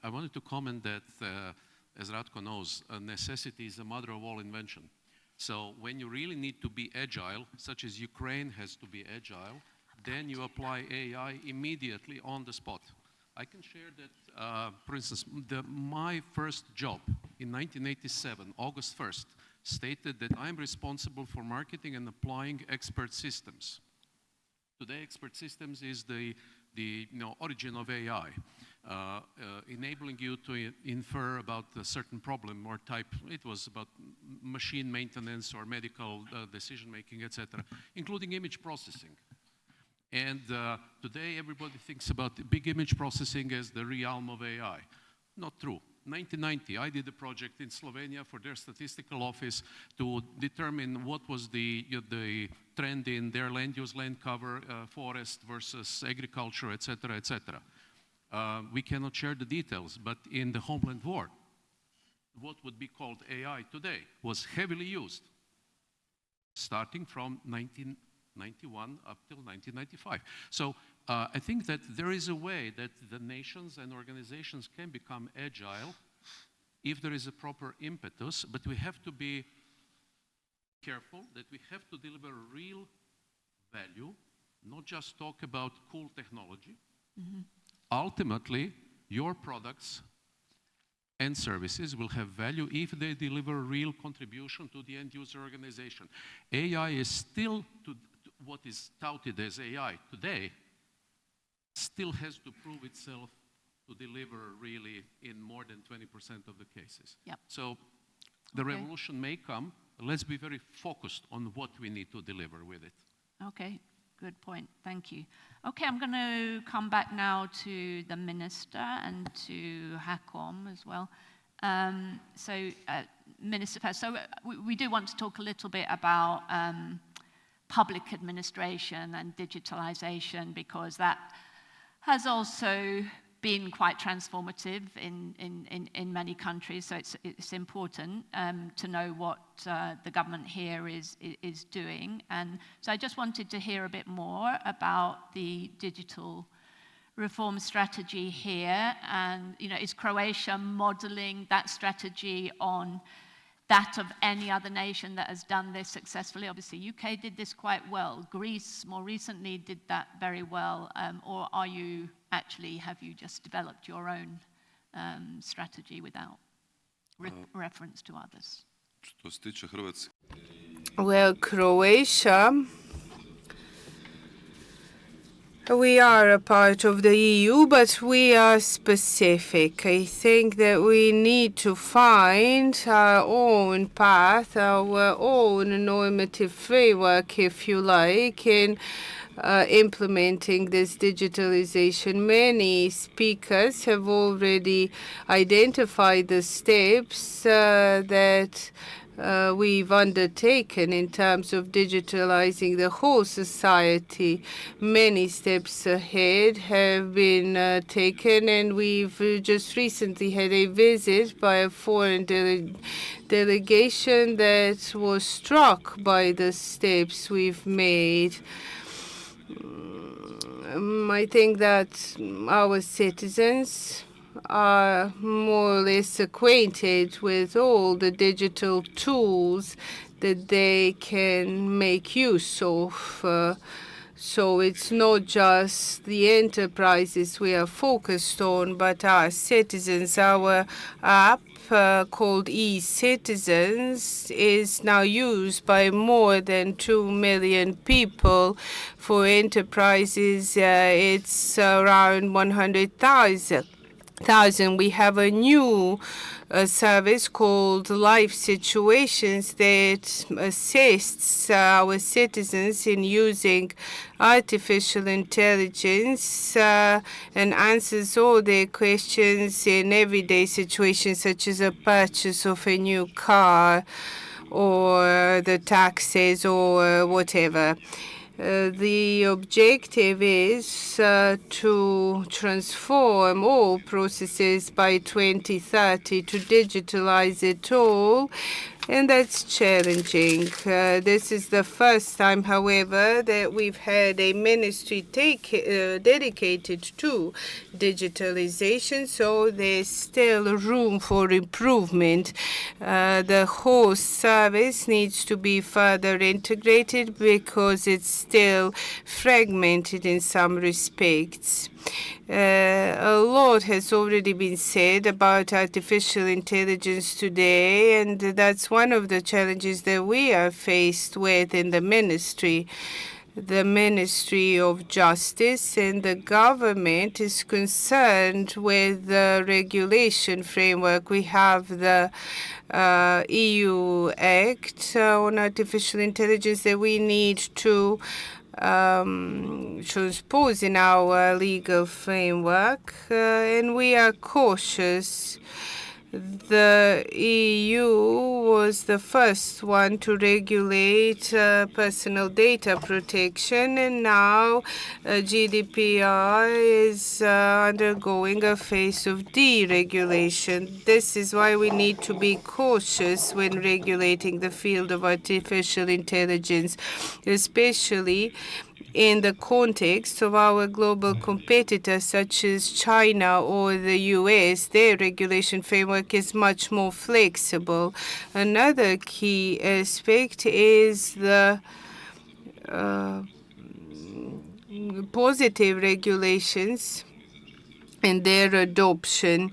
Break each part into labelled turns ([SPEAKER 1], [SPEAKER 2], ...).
[SPEAKER 1] I wanted to comment that, as Ratko knows, necessity is the mother of all invention. So when you really need to be agile, such as Ukraine has to be agile, then you apply AI immediately on the spot. I can share that, for instance, my first job in 1987, August 1st, stated that I'm responsible for marketing and applying expert systems. Today, expert systems is the origin of AI, enabling you to infer about a certain problem or type. It was about machine maintenance or medical decision-making, etc., including image processing. And today, everybody thinks about the big image processing as the realm of AI. Not true. 1990, I did a project in Slovenia for their statistical office to determine what was the trend in their land use, land cover, forest versus agriculture, etc., etc. We cannot share the details, but in the Homeland War, what would be called AI today was heavily used, starting from 1991 up till 1995. So I think that there is a way that the nations and organizations can become agile if there is a proper impetus, but we have to be careful that we have to deliver real value, not just talk about cool technology. Mm-hmm. Ultimately, your products and services will have value if they deliver real contribution to the end user organization. AI is still, what is touted as AI today, still has to prove itself to deliver really in more than 20% of the cases. Yep. So the revolution may come. Let's be very focused on what we need to deliver with it.
[SPEAKER 2] Okay, good point. Thank you. Okay, I'm going to come back now to the minister and to Hakom as well. Minister first. So we do want to talk a little bit about public administration and digitalisation, because that has also been quite transformative in many countries. So it's important to know what the government here is doing. And so I just wanted to hear a bit more about the digital reform strategy here. And is Croatia modelling that strategy on that of any other nation that has done this successfully? Obviously, UK did this quite well. Greece, more recently, did that very well. Or have you just developed your own strategy without reference to others?
[SPEAKER 3] Well, Croatia, we are a part of the EU, but we are specific. I think that we need to find our own path, our own normative framework, if you like, in implementing this digitalization. Many speakers have already identified the steps that we've undertaken in terms of digitalizing the whole society. Many steps ahead have been taken, and we've just recently had a visit by a foreign delegation that was struck by the steps we've made. I think that our citizens are more or less acquainted with all the digital tools that they can make use of. So it's not just the enterprises we are focused on, but our citizens. Our app called e-Citizens is now used by more than 2 million people. For enterprises, it's around 100,000. We have a new service called Life Situations that assists our citizens in using artificial intelligence and answers all their questions in everyday situations, such as a purchase of a new car or the taxes or whatever. The objective is to transform all processes by 2030, to digitalize it all. and that's challenging. This is the first time, however, that we've had a ministry dedicated to digitalization, so there's still room for improvement. The whole service needs to be further integrated because it's still fragmented in some respects. A lot has already been said about artificial intelligence today, and that's one of the challenges that we are faced with in the ministry. The Ministry of Justice and the government is concerned with the regulation framework. We have the EU Act on artificial intelligence that we need to transpose in our legal framework, and we are cautious. The EU was the first one to regulate personal data protection, and now GDPR is undergoing a phase of deregulation. This is why we need to be cautious when regulating the field of artificial intelligence, especially in the context of our global competitors such as China or the US. Their regulation framework is much more flexible. Another key aspect is the positive regulations and their adoption.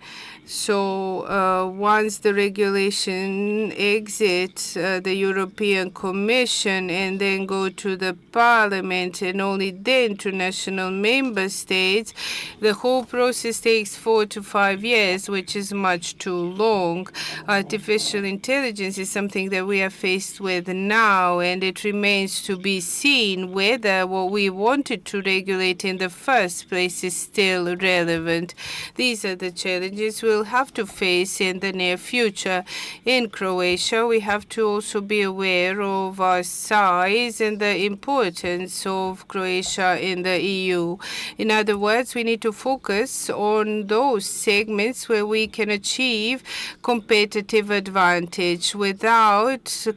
[SPEAKER 3] So once the regulation exits the European Commission and then go to the Parliament and only then to national member states, the whole process takes 4 to 5 years, which is much too long. Artificial intelligence is something that we are faced with now, and it remains to be seen whether what we wanted to regulate in the first place is still relevant. These are the challenges we'll have to face in the near future. In Croatia, we have to also be aware of our size and the importance of Croatia in the EU. In other words, we need to focus on those segments where we can achieve competitive advantage. Without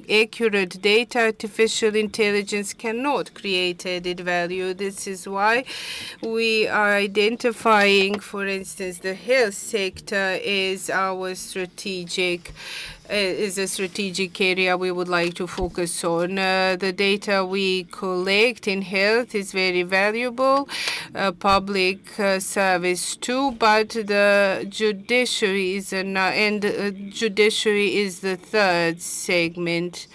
[SPEAKER 3] accurate data, artificial intelligence cannot create added value. This is why we are identifying, for instance, the health sector is our strategic is a strategic area we would like to focus on. The data we collect in health is very valuable, public service too, but the judiciary is judiciary is the third segment.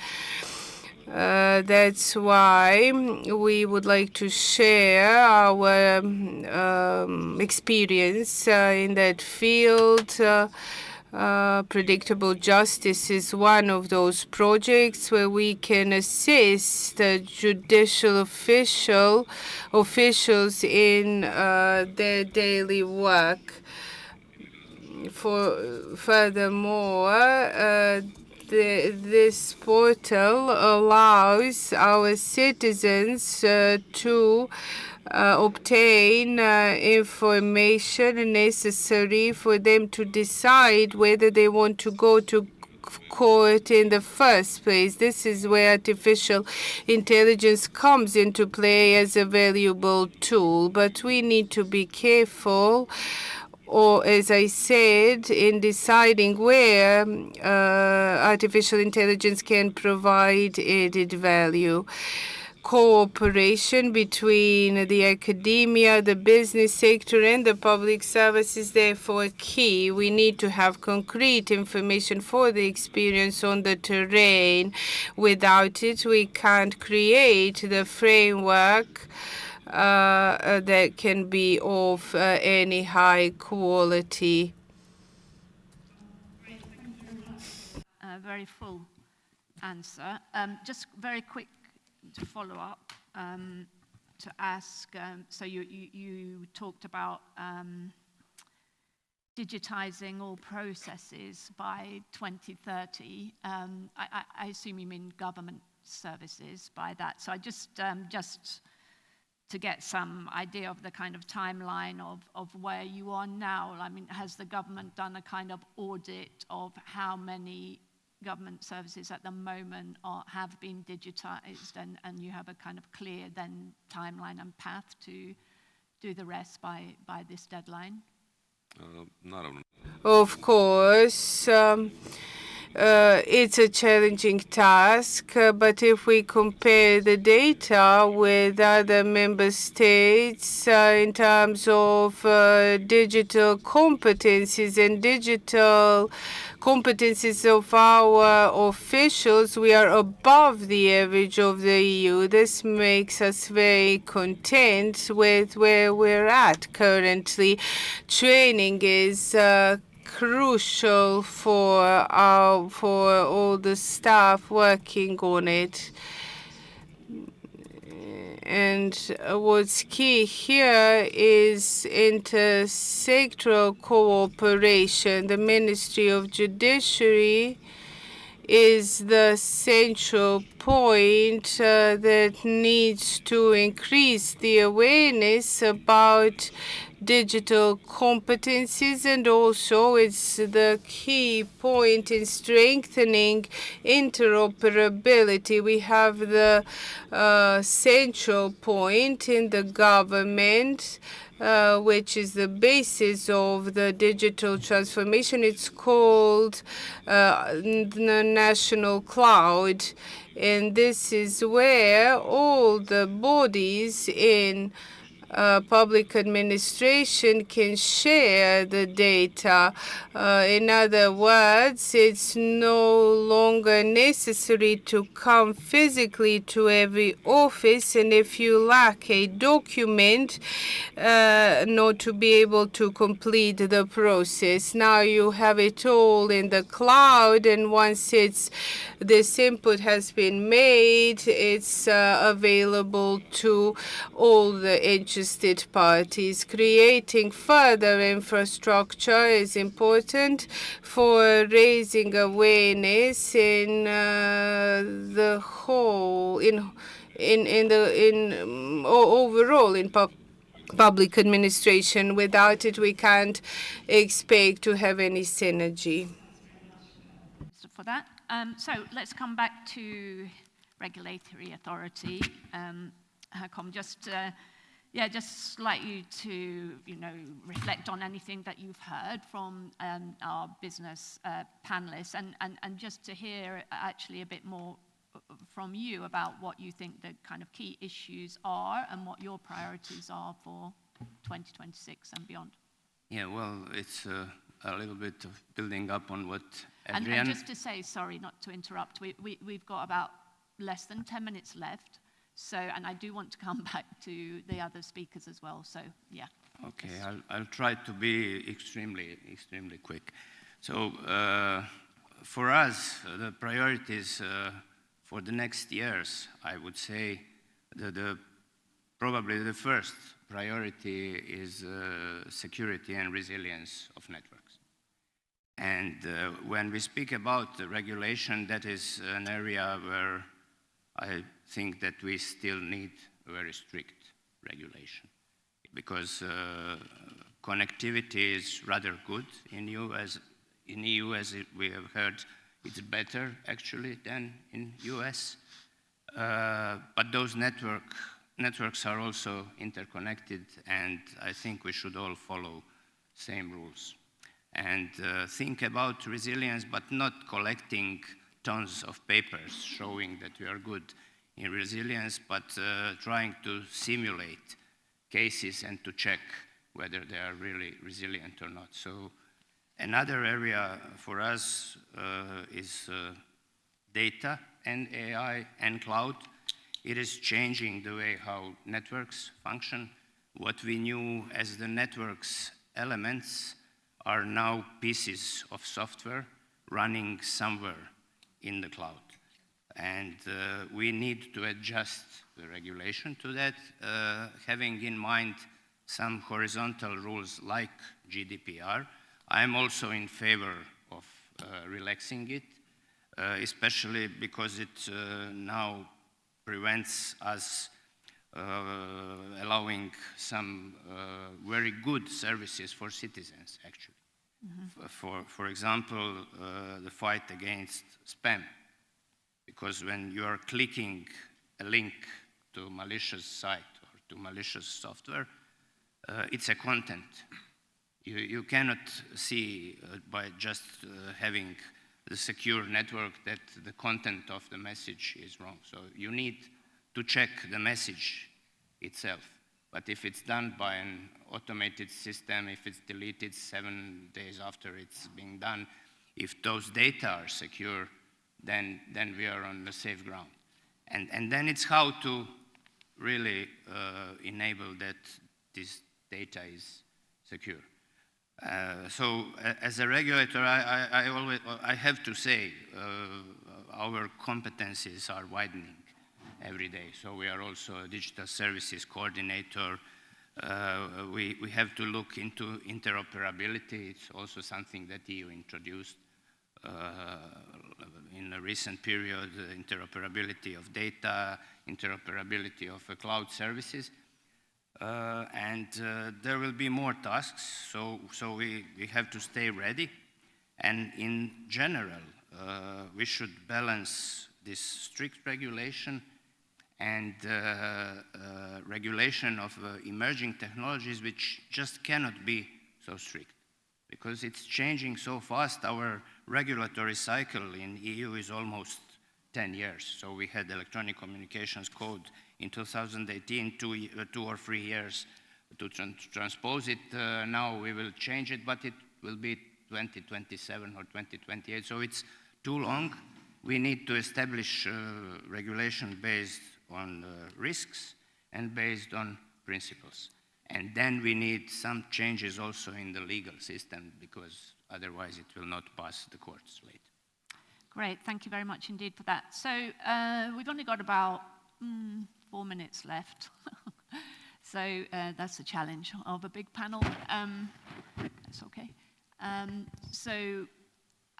[SPEAKER 3] That's why we would like to share our experience in that field. Predictable justice is one of those projects where we can assist the judicial officials in their daily work. Furthermore, this portal allows our citizens to obtain information necessary for them to decide whether they want to go to court in the first place. This is where artificial intelligence comes into play as a valuable tool, but we need to be careful, or as I said, in deciding where artificial intelligence can provide added value. Cooperation between the academia, the business sector, and the public service is therefore key. We need to have concrete information for the experience on the terrain. Without it, we can't create the framework that can be of any high quality.
[SPEAKER 2] Very full answer. Just very quick to follow up, to ask, so you talked about digitizing all processes by 2030. I assume you mean government services by that. So I just to get some idea of the kind of timeline of where you are now. I mean, has the government done a kind of audit of how many government services at the moment have been digitized, and you have a kind of clear then timeline and path to do the rest by this deadline?
[SPEAKER 3] Of course. It's a challenging task, but if we compare the data with other member states in terms of digital competencies and digital competencies of our officials, we are above the average of the EU. This makes us very content with where we're at currently. Training is crucial for all the staff working on it. And what's key here is intersectoral cooperation. The Ministry of Judiciary is the central point that needs to increase the awareness about digital competencies, and also it's the key point in strengthening interoperability. We have the central point in the government, which is the basis of the digital transformation. It's called the National Cloud, and this is where all the bodies in public administration can share the data. In other words, it's no longer necessary to come physically to every office, and if you lack a document, not to be able to complete the process. Now you have it all in the cloud, and once this input has been made, it's available to all the interested parties. Creating further infrastructure is important for raising awareness in the whole, overall in public administration. Without it, we can't expect to have any synergy.
[SPEAKER 2] For that, so let's come back to regulatory authority. Just like you to, reflect on anything that you've heard from our business panelists, and just to hear actually a bit more from you about what you think the kind of key issues are and what your priorities are for 2026 and beyond.
[SPEAKER 4] Yeah, well, it's a little bit of building up on what Adrian...
[SPEAKER 2] And just to say, sorry, not to interrupt, we've got about less than 10 minutes left. So, and I do want to come back to the other speakers as well. So, yeah.
[SPEAKER 4] Okay, I'll try to be extremely quick. So, for us, the priorities for the next years, I would say, probably the first priority is security and resilience of networks. And when we speak about the regulation, that is an area where I think that we still need a very strict regulation, because connectivity is rather good in EU, as we have heard. It's better actually than in US, but those networks are also interconnected, and I think we should all follow same rules and think about resilience, but not collecting tons of papers showing that we are good in resilience, but trying to simulate cases and to check whether they are really resilient or not. So another area for us is data and AI and cloud. It is changing the way how networks function. What we knew as the network's elements are now pieces of software running somewhere in the cloud. And we need to adjust the regulation to that, having in mind some horizontal rules like GDPR. I'm also in favor of relaxing it, especially because it now prevents us allowing some very good services for citizens, actually. For example, the fight against spam. Because when you are clicking a link to a malicious site or to malicious software, it's a content. You cannot see by just having the secure network that the content of the message is wrong. So you need to check the message itself. But if it's done by an automated system, if it's deleted 7 days after it's being done, if those data are secure, then we are on the safe ground. And then it's how to really enable that this data is secure. So as a regulator, I have to say our competencies are widening every day. So we are also a digital services coordinator. We have to look into interoperability. It's also something that the EU introduced in a recent period, interoperability of data, interoperability of cloud services. And there will be more tasks, so we have to stay ready. And in general, we should balance this strict regulation and regulation of emerging technologies, which just cannot be so strict, because it's changing so fast. Our regulatory cycle in EU is almost 10 years. So we had electronic communications code in 2018, 2 or 3 years to transpose it. Now we will change it, but it will be 2027 or 2028. So it's too long. We need to establish regulation based on risks and based on principles. And then we need some changes also in the legal system, because otherwise it will not pass the courts later.
[SPEAKER 2] Great, thank you very much indeed for that. So we've only got about 4 minutes left. So that's a challenge of a big panel. That's okay. So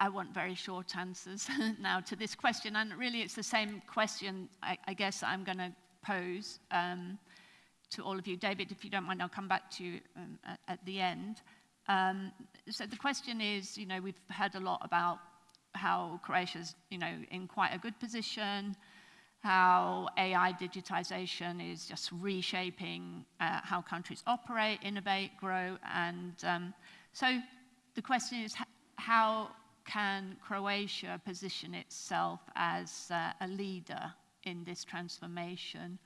[SPEAKER 2] I want very short answers now to this question. And really it's the same question, I guess, I'm going to pose to all of you. David, if you don't mind, I'll come back to you at the end. So the question is, you know, we've heard a lot about how Croatia's, you know, in quite a good position, how AI digitization is just reshaping how countries operate, innovate, grow. And so the question is, how can Croatia position itself as a leader in this transformation,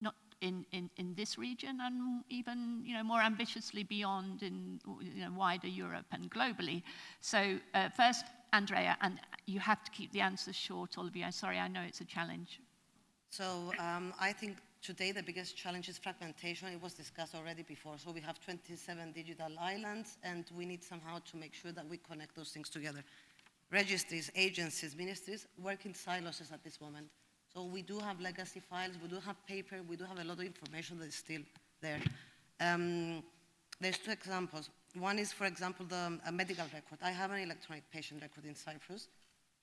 [SPEAKER 2] not in this region, and even, you know, more ambitiously beyond in, you know, wider Europe and globally? So first, Andrea, and you have to keep the answers short, all of you. I'm sorry, I know it's a challenge.
[SPEAKER 5] So I think today the biggest challenge is fragmentation. It was discussed already before. So we have 27 digital islands, and we need somehow to make sure that we connect those things together. Registries, agencies, ministries work in silos at this moment. So we do have legacy files, we do have paper, we do have a lot of information that is still there. There's 2 examples. One is, for example, the medical record. I have an electronic patient record in Cyprus,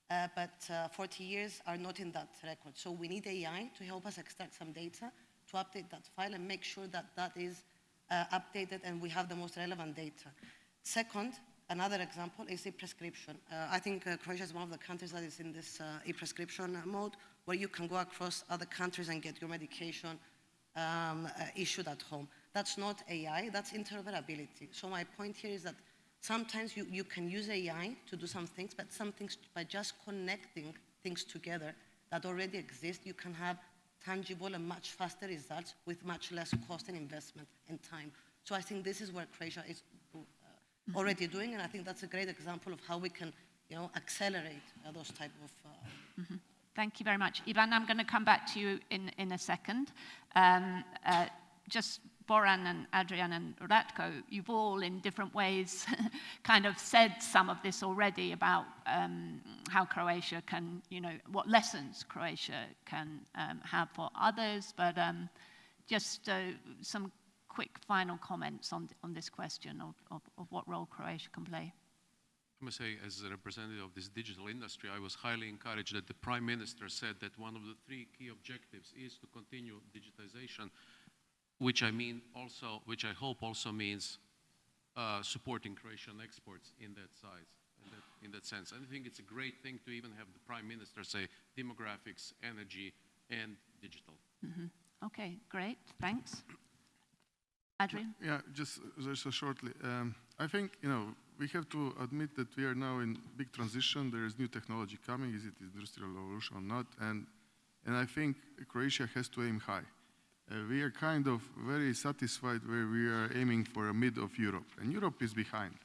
[SPEAKER 5] but 40 years are not in that record. So we need AI to help us extract some data, to update that file and make sure that that is updated and we have the most relevant data. Second, another example is e-prescription. I think Croatia is one of the countries that is in this e-prescription mode, where you can go across other countries and get your medication issued at home. That's not AI, that's interoperability. So my point here is that sometimes you can use AI to do some things, but some things, by just connecting things together that already exist, you can have tangible and much faster results with much less cost and investment and time. So I think this is where Croatia is already doing, and I think that's a great example of how we can, you know, accelerate those type of...
[SPEAKER 2] Thank you very much. Ivana, I'm going to come back to you in a second. Just Boran and Adrian and Ratko, you've all in different ways kind of said some of this already about how Croatia can, you know, what lessons Croatia can have for others, but just some quick final comments on this question of what role Croatia can play.
[SPEAKER 1] I must say, as a representative of this digital industry, I was highly encouraged that the Prime Minister said that one of the 3 key objectives is to continue digitization, which I hope also means supporting Croatian exports in that size, in that sense. And I think it's a great thing to even have the Prime Minister say demographics, energy, and digital.
[SPEAKER 2] Okay, great, thanks. Adrian?
[SPEAKER 6] Yeah, just shortly. I think, we have to admit that we are now in big transition. There is new technology coming. Is it industrial revolution or not? And I think Croatia has to aim high. We are kind of very satisfied where we are aiming for a mid of Europe. And Europe is behind.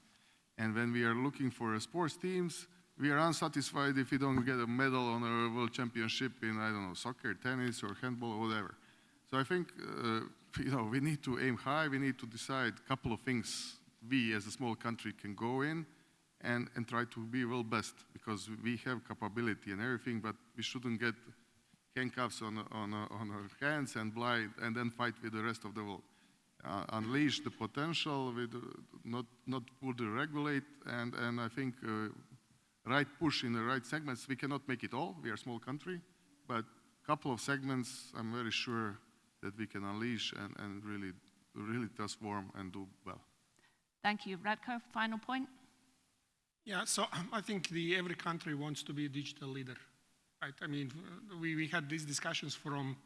[SPEAKER 6] And when we are looking for sports teams, we are unsatisfied if we don't get a medal on a world championship in, I don't know, soccer, tennis, or handball, or whatever. So I think, we need to aim high. We need to decide a couple of things we as a small country can go in and try to be well best, because we have capability and everything, but we shouldn't get handcuffs on our hands and blind and then fight with the rest of the world. Unleash the potential, with not fully regulate, and I think right push in the right segments. We cannot make it all. We are a small country, but a couple of segments I'm very sure that we can unleash and really transform and do well.
[SPEAKER 2] Thank you. Ratko, final point?
[SPEAKER 7] Yeah, so I think every country wants to be a digital leader, right? I mean, we had these discussions from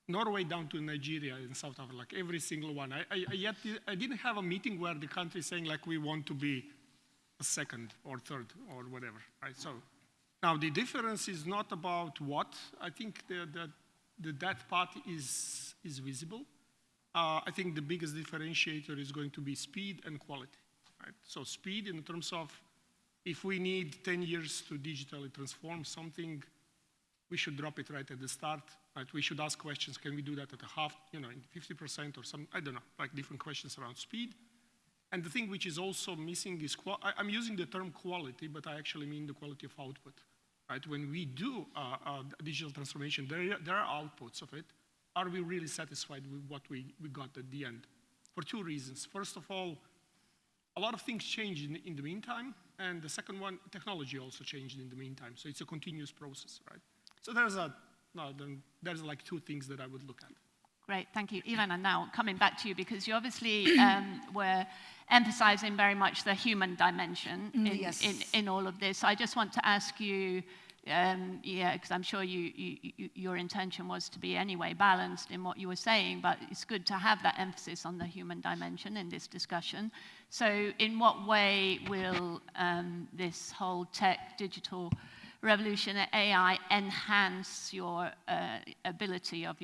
[SPEAKER 7] Norway down to Nigeria in South Africa, like every single one. Yet I didn't have a meeting where the country is saying like we want to be a second or third or whatever, right? So now the difference is not about what. I think that part is visible. I think the biggest differentiator is going to be speed and quality, right? So speed in terms of if we need 10 years to digitally transform something, we should drop it right at the start, right? We should ask questions, can we do that at a half, in 50% or some, I don't know, like different questions around speed. And the thing which is also missing is, I'm using the term quality, but I actually mean the quality of output, right? When we do digital transformation, there are outputs of it. Are we really satisfied with what we got at the end? For two reasons. First of all, a lot of things changed in the meantime, and the second one, technology also changed in the meantime. So it's a continuous process, right? So there's like two things that I would look at.
[SPEAKER 2] Great, thank you. Ivana, now coming back to you, because you obviously were emphasizing very much the human dimension in all of this. I just want to ask you, because I'm sure your intention was to be anyway balanced in what you were saying, but it's good to have that emphasis on the human dimension in this discussion. So in what way will this whole tech, digital revolution, AI enhance your ability of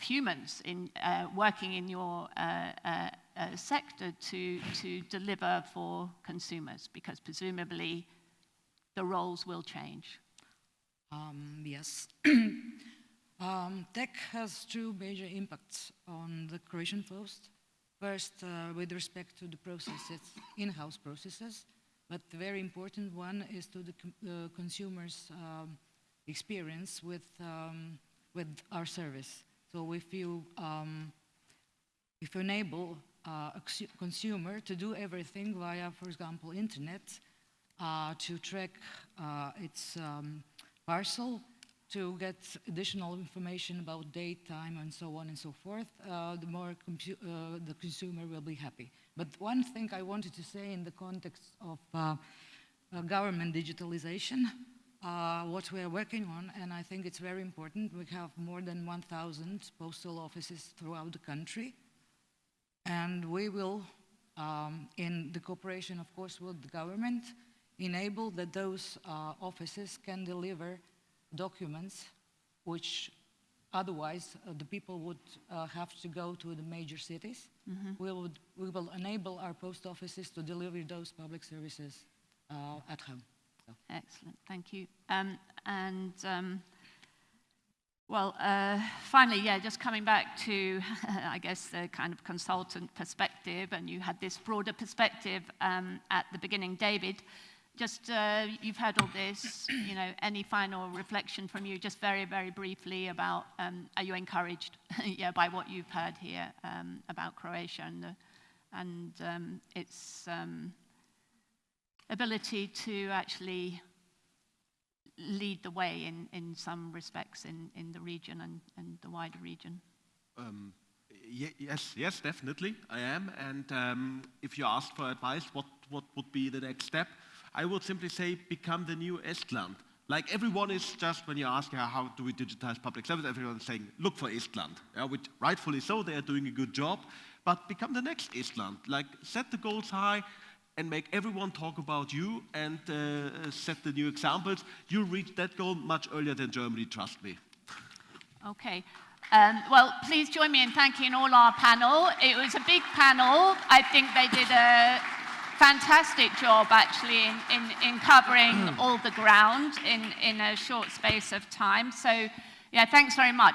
[SPEAKER 2] humans in working in your sector to deliver for consumers? Because presumably the roles will change.
[SPEAKER 8] Yes. Tech has two major impacts on the Croatian Post. First, with respect to the processes, in-house processes, but the very important one is to the consumer's experience with our service. So if you enable a consumer to do everything via, for example, internet, to track its parcel, to get additional information about date, time, and so on and so forth, the more the consumer will be happy. But one thing I wanted to say in the context of government digitalization, what we are working on, and I think it's very important, we have more than 1,000 postal offices throughout the country, and we will, in the cooperation, of course, with the government, enable that those offices can deliver documents which otherwise the people would have to go to the major cities. We will enable our post offices to deliver those public services at home. So.
[SPEAKER 2] Excellent, thank you. Finally, just coming back to, I guess, the kind of consultant perspective, and you had this broader perspective at the beginning, David. Just, you've heard all this, any final reflection from you, just very, very briefly about, are you encouraged by what you've heard here about Croatia and its ability to actually lead the way in some respects in the region and the wider region?
[SPEAKER 9] Yes, definitely, I am. And if you ask for advice, what would be the next step? I would simply say, become the new Estland. Like everyone is just, when you ask how do we digitize public service, everyone is saying, look for Estland. Which rightfully so, they are doing a good job. But become the next Estland. Like set the goals high and make everyone talk about you and set the new examples. You'll reach that goal much earlier than Germany, trust me.
[SPEAKER 2] Okay. Well, please join me in thanking all our panel. It was a big panel. I think they did a fantastic job, actually, in covering all the ground in a short space of time. So, yeah, thanks very much.